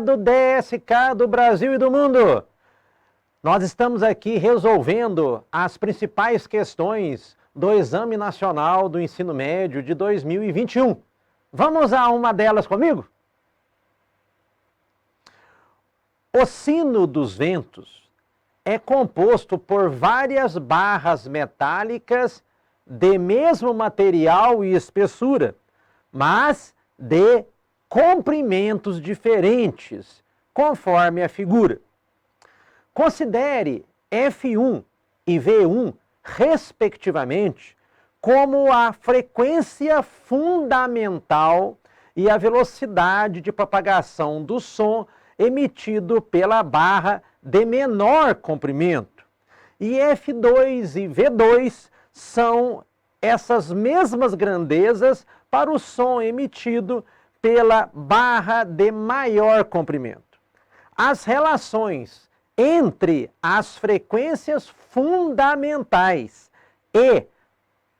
do DSK do Brasil e do mundo. Nós estamos aqui resolvendo as principais questões do Exame Nacional do Ensino Médio de 2021. Vamos a uma delas comigo? O sino dos ventos é composto por várias barras metálicas de mesmo material e espessura, mas de comprimentos diferentes, conforme a figura. Considere F1 e V1, respectivamente, como a frequência fundamental e a velocidade de propagação do som emitido pela barra de menor comprimento. E F2 e V2 são essas mesmas grandezas para o som emitido pela barra de maior comprimento. As relações entre as frequências fundamentais e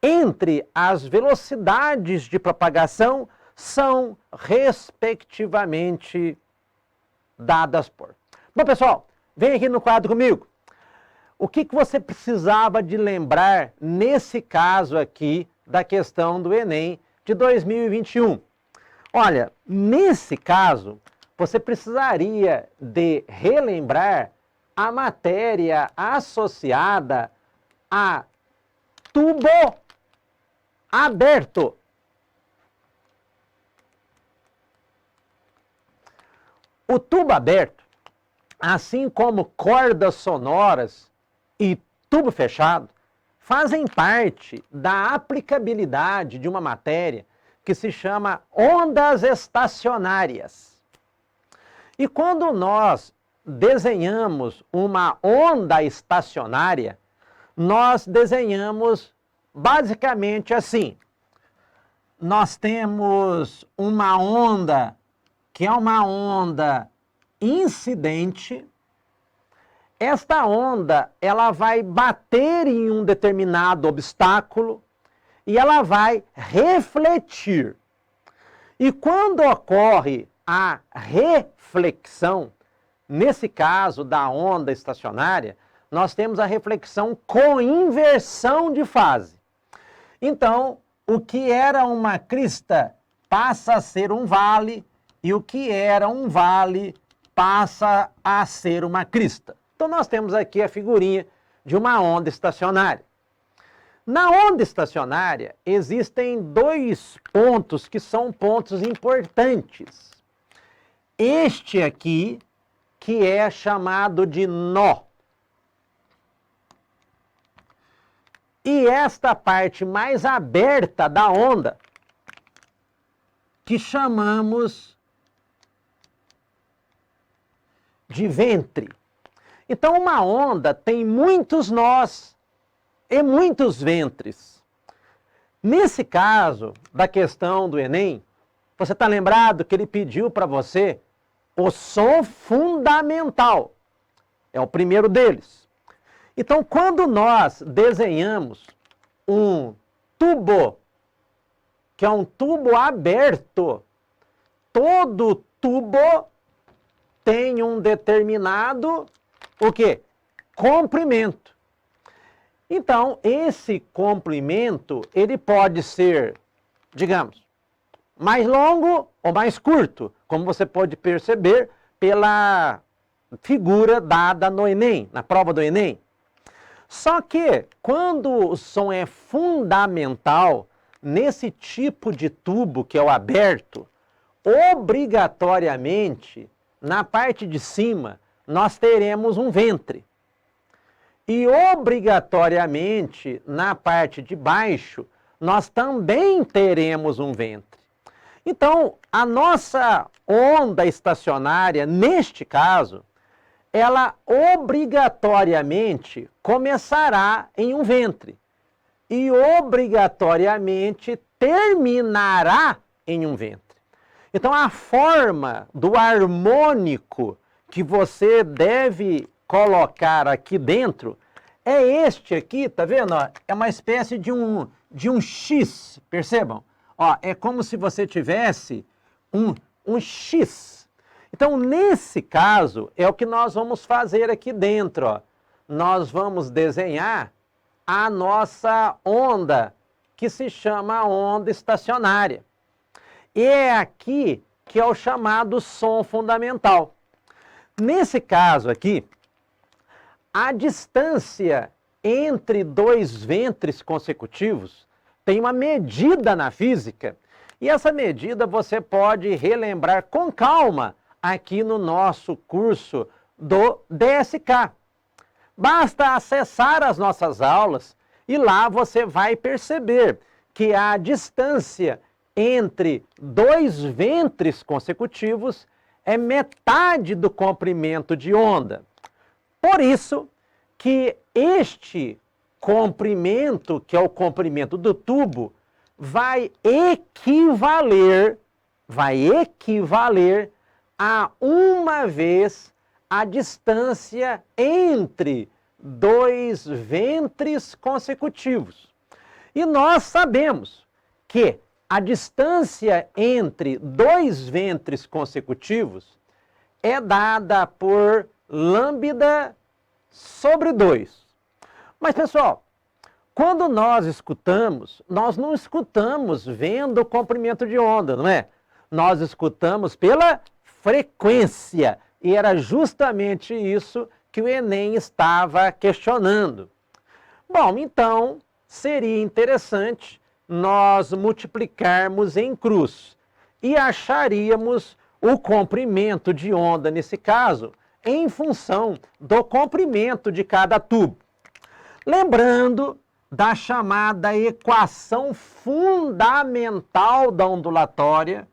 entre as velocidades de propagação são, respectivamente, dadas por... Bom, pessoal, vem aqui no quadro comigo. O que você precisava de lembrar nesse caso aqui da questão do Enem de 2021? Olha, nesse caso, você precisaria de relembrar a matéria associada a tubo aberto. O tubo aberto, assim como cordas sonoras e tubo fechado, fazem parte da aplicabilidade de uma matéria que se chama ondas estacionárias. E quando nós desenhamos uma onda estacionária, nós desenhamos basicamente assim. Nós temos uma onda que é uma onda incidente. Esta onda, ela vai bater em um determinado obstáculo e ela vai refletir. E quando ocorre a reflexão, nesse caso da onda estacionária, nós temos a reflexão com inversão de fase. Então, o que era uma crista passa a ser um vale, e o que era um vale passa a ser uma crista. Então, nós temos aqui a figurinha de uma onda estacionária. Na onda estacionária, existem dois pontos que são pontos importantes. Este aqui, que é chamado de nó. E esta parte mais aberta da onda, que chamamos de ventre. Então, uma onda tem muitos nós e muitos ventres. Nesse caso da questão do Enem, você está lembrado que ele pediu para você o som fundamental. É o primeiro deles. Então, quando nós desenhamos um tubo, que é um tubo aberto, todo tubo tem um determinado, o quê? Comprimento. Então, esse comprimento, ele pode ser, digamos, mais longo ou mais curto, como você pode perceber pela figura dada no Enem, na prova do Enem. Só que, quando o som é fundamental, nesse tipo de tubo, que é o aberto, obrigatoriamente, na parte de cima, nós teremos um ventre. E obrigatoriamente, na parte de baixo, nós também teremos um ventre. Então, a nossa onda estacionária, neste caso, ela obrigatoriamente começará em um ventre. E obrigatoriamente terminará em um ventre. Então, a forma do harmônico que você deve colocar aqui dentro é este aqui, tá vendo? É uma espécie de um X, percebam? Ó, é como se você tivesse um X. Então, nesse caso, é o que nós vamos fazer aqui dentro, ó. Nós vamos desenhar a nossa onda, que se chama onda estacionária. E é aqui que é o chamado som fundamental. Nesse caso aqui, a distância entre dois ventres consecutivos tem uma medida na física, e essa medida você pode relembrar com calma aqui no nosso curso do DSK. Basta acessar as nossas aulas e lá você vai perceber que a distância entre dois ventres consecutivos é metade do comprimento de onda. Por isso que este comprimento, que é o comprimento do tubo, vai equivaler a uma vez a distância entre dois ventres consecutivos. E nós sabemos que a distância entre dois ventres consecutivos é dada por lambda sobre 2. Mas, pessoal, quando nós escutamos, nós não escutamos vendo o comprimento de onda, não é? Nós escutamos pela frequência. E era justamente isso que o Enem estava questionando. Bom, então, seria interessante nós multiplicarmos em cruz e acharíamos o comprimento de onda, nesse caso, em função do comprimento de cada tubo. Lembrando da chamada equação fundamental da ondulatória,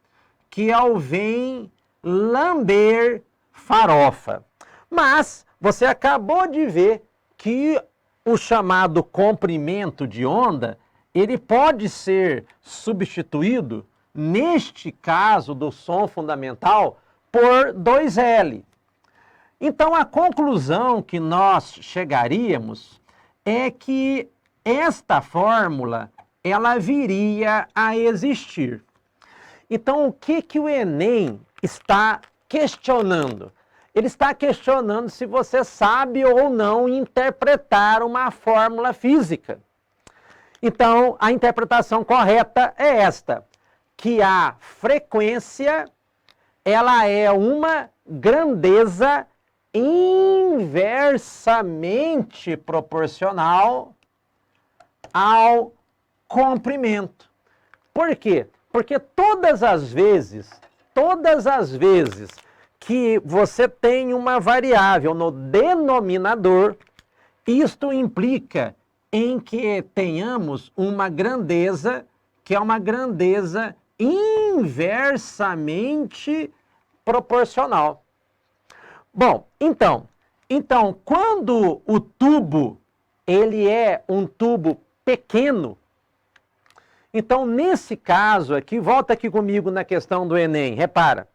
que é o vem lamber farofa. Mas você acabou de ver que o chamado comprimento de onda, ele pode ser substituído, neste caso do som fundamental, por 2L. Então, a conclusão que nós chegaríamos é que esta fórmula, ela viria a existir. Então, o que o Enem está questionando? Ele está questionando se você sabe ou não interpretar uma fórmula física. Então, a interpretação correta é esta, que a frequência, ela é uma grandeza inversamente proporcional ao comprimento. Por quê? Porque todas as vezes que você tem uma variável no denominador, isto implica em que tenhamos uma grandeza, que é uma grandeza inversamente proporcional. Bom, então, quando o tubo, ele é um tubo pequeno, então, nesse caso aqui, volta aqui comigo na questão do Enem, repara,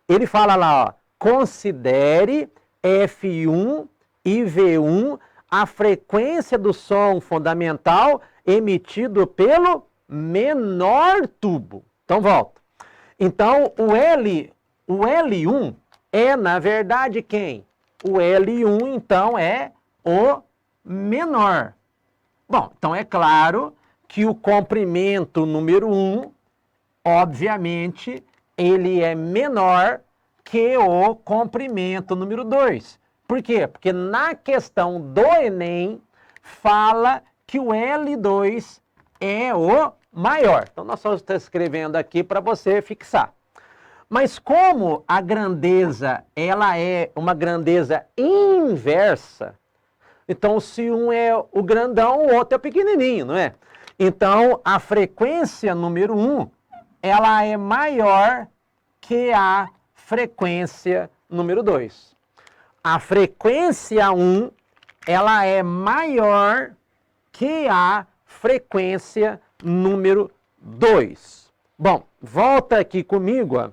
ele fala lá, ó, considere F1 e V1 a frequência do som fundamental emitido pelo menor tubo. Então, volta. Então, o L1 é, na verdade, quem? O L1, então, é o menor. Bom, então é claro que o comprimento número 1, obviamente, ele é menor que o comprimento número 2. Por quê? Porque na questão do Enem, fala que o L2 é o maior. Então, nós só estamos escrevendo aqui para você fixar. Mas como a grandeza, ela é uma grandeza inversa, então se um é o grandão, o outro é o pequenininho, não é? Então, a frequência número 1, ela é maior que a frequência número 2. A frequência 1, ela é maior que a frequência número 2. Bom, volta aqui comigo, ó.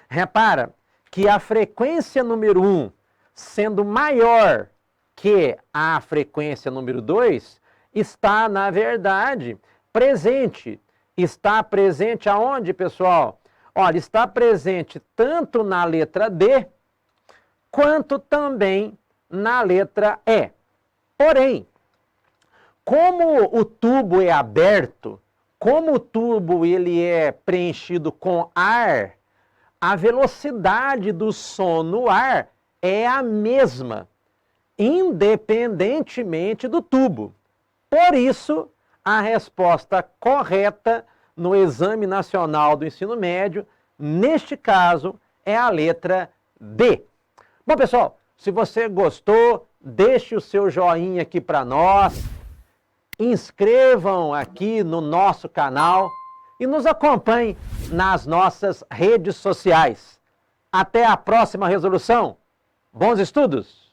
Repara que a frequência número 1, sendo maior que a frequência número 2, está, na verdade, presente. Está presente aonde, pessoal? Olha, está presente tanto na letra D, quanto também na letra E. Porém, como o tubo é aberto, como o tubo ele é preenchido com ar, a velocidade do som no ar é a mesma, independentemente do tubo. Por isso, a resposta correta no Exame Nacional do Ensino Médio, neste caso, é a letra D. Bom, pessoal, se você gostou, deixe o seu joinha aqui para nós, inscrevam aqui no nosso canal e nos acompanhem nas nossas redes sociais. Até a próxima resolução. Bons estudos!